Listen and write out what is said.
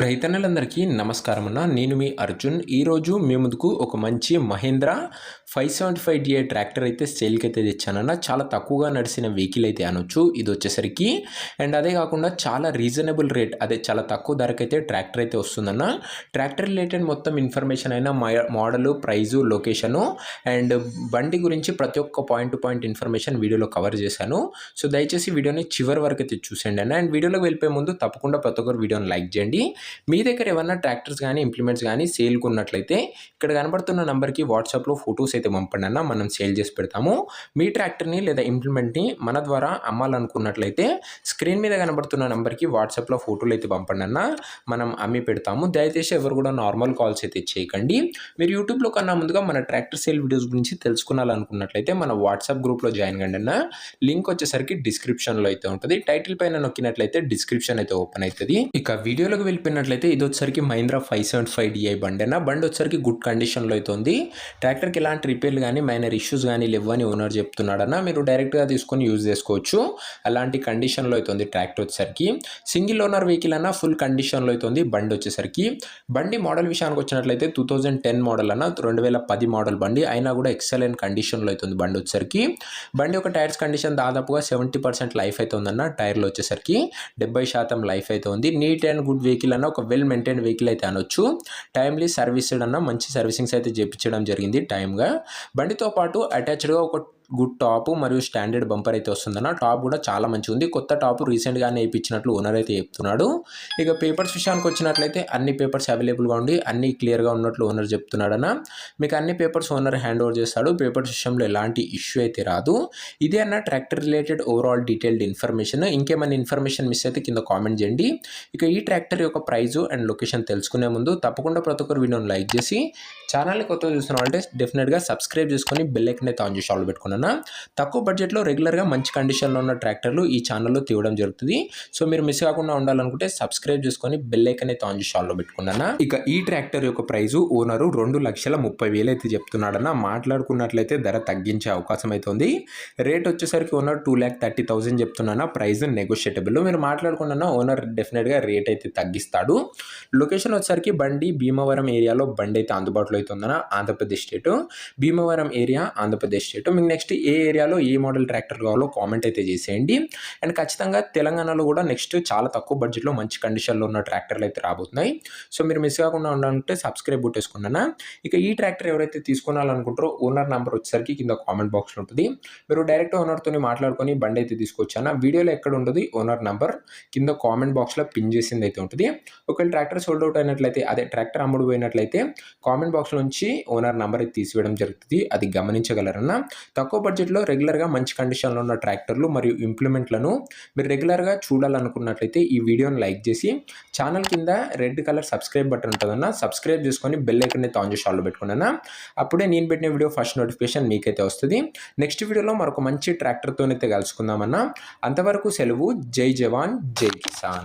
రైతన్నలందరికీ నమస్కారం అన్న. నేను మీ అర్జున్. ఈరోజు మీ ముందుకు ఒక మంచి మహేంద్ర 575DI ట్రాక్టర్ అయితే సేల్కి అయితే తెచ్చానన్న. చాలా తక్కువగా నడిచిన వెహికల్ అయితే అనొచ్చు ఇది వచ్చేసరికి. అండ్ అదే కాకుండా చాలా రీజనబుల్ రేట్, అదే చాలా తక్కువ ధరకైతే ట్రాక్టర్ అయితే వస్తుందన్న. ట్రాక్టర్ రిలేటెడ్ మొత్తం ఇన్ఫర్మేషన్ అయినా మోడలు, ప్రైజు, లొకేషను అండ్ బండి గురించి ప్రతి ఒక్క పాయింట్ టు పాయింట్ ఇన్ఫర్మేషన్ వీడియోలో కవర్ చేశాను. సో దయచేసి వీడియోని చివరి వరకు అయితే చూసేయండి అన్న. అండ్ వీడియోలోకి వెళ్ళిపోయే ముందు తప్పకుండా ప్రతి ఒక్కరు వీడియోని లైక్ చేయండి. మీ దగ్గర ఏమన్నా ట్రాక్టర్స్ కానీ ఇంప్లిమెంట్స్ కానీ సేల్కి ఉన్నట్లయితే ఇక్కడ కనబడుతున్న నెంబర్కి వాట్సాప్లో ఫొటోస్ అయితే పంపండి అన్న, మనం సేల్ చేసి పెడతాము. మీ ట్రాక్టర్ని లేదా ఇంప్లిమెంట్ని మన ద్వారా అమ్మాలనుకున్నట్లయితే స్క్రీన్ మీద కనబడుతున్న నెంబర్కి వాట్సాప్లో ఫోటోలు అయితే పంపండి అన్న, మనం అమ్మి పెడతాము. దయచేసి ఎవరు కూడా నార్మల్ కాల్స్ అయితే చేయకండి. మీరు యూట్యూబ్లో కన్నా ముందుగా మన ట్రాక్టర్ సేల్ వీడియోస్ గురించి తెలుసుకోవాలనుకున్నట్లయితే మన వాట్సాప్ గ్రూప్లో జాయిన్ కండి అన్న. లింక్ వచ్చేసరికి డిస్క్రిప్షన్లో అయితే ఉంటుంది. టైటిల్ పైన నొక్కినట్లయితే డిస్క్రిప్షన్ అయితే ఓపెన్ అవుతుంది. ఇక వీడియోలోకి వెళ్ళిపోయినట్లయితే ఇది వచ్చేసరికి మహీంద్రా 575DI బండి అన్న. బండి వచ్చేసరికి గుడ్ కండిషన్లో అయితే ఉంది. ట్రాక్టర్కి ఎలాంటి రిపేర్లు కానీ మైనర్ ఇష్యూస్ కానీ లేవని ఓనర్ చెప్తున్నాడన్న. మీరు డైరెక్ట్గా తీసుకొని యూజ్ చేసుకోవచ్చు. అలాంటి కండిషన్లో అయితే ఉంది ట్రాక్టర్ వచ్చేసరికి. సింగిల్ ఓనర్ వెహికల్ అన్న, ఫుల్ కండిషన్లో అయితే ఉంది బండి వచ్చేసరికి. బండి మోడల్ విషయానికి వచ్చినట్లయితే 2010 మోడల్ అన్న, 2010 మోడల్ బండి అయినా కూడా ఎక్సలెంట్ కండిషన్లో అయితే ఉంది బండి వచ్చేసరికి. బండి ఒక టైర్స్ కండిషన్ దాదాపుగా 70% లైఫ్ అయితే ఉందన్న. టైర్లో వచ్చేసరికి 70% లైఫ్ అయితే ఉంది. నీట్ అండ్ గుడ్ వెహికల్ అన్న, ఒక వెల్ మెయింటైన్ వెహికల్ అయితే అనొచ్చు. టైమ్లీ సర్వీస్డ్ అన్న, మంచి సర్వీసింగ్స్ అయితే చేయించడం జరిగింది టైమ్గా. బండితో పాటు అటాచ్డ్గా ఒక గుడ్ టాప్ మరియు స్టాండర్డ్ బంపర్ అయితే వస్తుందన్న. టాప్ కూడా చాలా మంచిగా ఉంది. కొత్త టాప్ రీసెంట్గానే వేయించినట్లు ఓనర్ అయితే చెప్తున్నాడు. ఇక పేపర్స్ విషయానికి వచ్చినట్లయితే అన్ని పేపర్స్ అవైలబుల్గా ఉండి అన్ని క్లియర్గా ఉన్నట్లు ఓనర్ చెప్తున్నాడన్న. మీకు అన్ని పేపర్స్ ఓనర్ హ్యాండ్ ఓవర్ చేస్తాడు. పేపర్స్ విషయంలో ఎలాంటి ఇష్యూ అయితే రాదు. ఇదే అన్న tractor related overall detailed information. ఇంకేమైనా ఇన్ఫర్మేషన్ మిస్ అయితే కింద కామెంట్ చేయండి. ఇక ఈ ట్రాక్టర్ యొక్క ప్రైజు అండ్ లొకేషన్ తెలుసుకునే ముందు తప్పకుండా ప్రతి ఒక్కరు వీడియోని లైక్ చేసి ఛానల్ని కొత్తగా చూస్తున్నారంటే డెఫినెట్గా సబ్స్క్రైబ్ చేసుకొని బెల్ ఐకాన్ అయితే ఆన్ చేసి ఆల్ పెట్టుకున్నాను. తక్కువ బడ్జెట్లో రెగ్యులర్గా మంచి కండిషన్లో ఉన్న ట్రాక్టర్లు ఈ ఛానల్లో తీయడం జరుగుతుంది. సో మీరు మిస్ కాకుండా ఉండాలనుకుంటే సబ్స్క్రైబ్ చేసుకొని బెల్ ఐకాన్ అయితే ఆన్ చేసి ఆల్లో పెట్టుకున్నాను. ఇక ఈ ట్రాక్టర్ యొక్క ప్రైజు ఓనరు 2,30,000 అయితే చెప్తున్నాడన్న. మాట్లాడుకున్నట్లయితే ధర తగ్గించే అవకాశం అయితే ఉంది. రేట్ వచ్చేసరికి ఓనర్ 2,30,000 చెప్తున్నాను. Price negotiable. మీరు మాట్లాడుకున్నా ఓనర్ డెఫినెట్గా రేట్ అయితే తగ్గిస్తాడు. లొకేషన్ వచ్చేసరికి బండి భీమవరం ఏరియాలో బండి అయితే అందుబాటులో అయితే ఉందన్న. Andhra Pradesh state, Bhimavaram area, Andhra Pradesh state. మీకు నెక్స్ట్ ఏ ఏరియాలో ఏ మోడల్ ట్రాక్టర్ కావాలో కామెంట్ అయితే చేసేయండి. అండ్ ఖచ్చితంగా తెలంగాణలో కూడా నెక్స్ట్ చాలా తక్కువ బడ్జెట్లో మంచి కండిషన్లో ఉన్న ట్రాక్టర్లు అయితే రాబోతున్నాయి. సో మీరు మిస్ కాకుండా ఉండాలంటే సబ్స్క్రైబ్ కొట్టేసుకున్నాను. ఇక ఈ ట్రాక్టర్ ఎవరైతే తీసుకోవాలనుకుంటారో ఓనర్ నెంబర్ వచ్చేసరికి కింద కామెంట్ బాక్స్లో ఉంటుంది. మీరు డైరెక్ట్ ఓనర్తో మాట్లాడుకొని బండి అయితే తీసుకొచ్చాను. వీడియోలో ఎక్కడ ఉంటుంది ఓనర్ నెంబర్ కింద కామెంట్ బాక్స్లో పిన్ చేసింది అయితే ఉంటుంది. ఒకవేళ ట్రాక్టర్ సోల్డ్ అవుట్ అయినట్లయితే, అదే ట్రాక్టర్ అమ్ముడు పోయినట్లయితే కామెంట్ బాక్స్ నుంచి ఓనర్ నెంబర్ అయితే తీసివేయడం జరుగుతుంది. అది గమనించగలరన్న. తక్కువ బడ్జెట్లో రెగ్యులర్గా మంచి కండిషన్లో ఉన్న ట్రాక్టర్లు మరియు ఇంప్లిమెంట్లను మీరు రెగ్యులర్గా చూడాలనుకున్నట్లయితే ఈ వీడియోని లైక్ చేసి ఛానల్ కింద రెడ్ కలర్ సబ్స్క్రైబ్ బటన్ ఉంటుందన్న. సబ్స్క్రైబ్ చేసుకొని బెల్ ఐకాన్ అయితే ఆన్ చేసి ఆల్లో పెట్టుకున్నాను. అప్పుడే నేను పెట్టిన వీడియో ఫస్ట్ నోటిఫికేషన్ మీకైతే వస్తుంది. నెక్స్ట్ వీడియోలో మరొక మంచి ట్రాక్టర్తో అయితే కలుసుకుందామన్నా. అంతవరకు సెలవు. జై జవాన్, జై కిసాన్.